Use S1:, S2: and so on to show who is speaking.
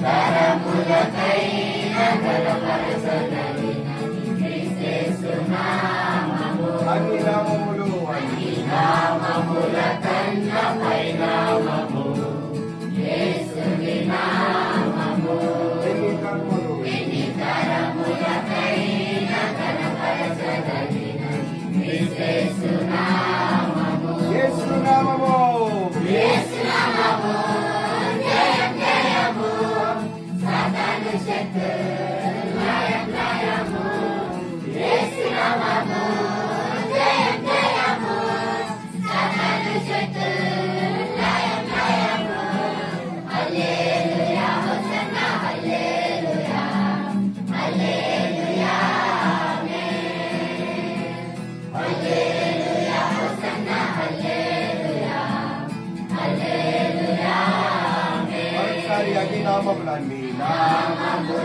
S1: తరములకైన గణపరచదగినది క్రీస్తు నామము.
S2: అన్ని నామములు
S1: అన్ని నామముల కన్నా పైనామము యేసుని నామము.
S2: ఎన్ని కర్మలు
S1: ఎన్ని తరములకైన గణపరచదగినది క్రీస్తు నామము.
S2: యేసు నామము.
S1: యేసు నామము జయం జయము. సాతాను శక్తులు లయం లయము. యేసు నామము జయం జయము. సాతాను శక్తులు లయం లయము. హల్లెలూయా హోసన్నా హల్లెలూయా హల్లెలూయా ఆమేన్. హల్లెలూయా హోసన్నా హల్లెలూయా హల్లెలూయా ఆమేన్.
S2: ఒకసారి అన్ని నామములన్నీ
S1: నామము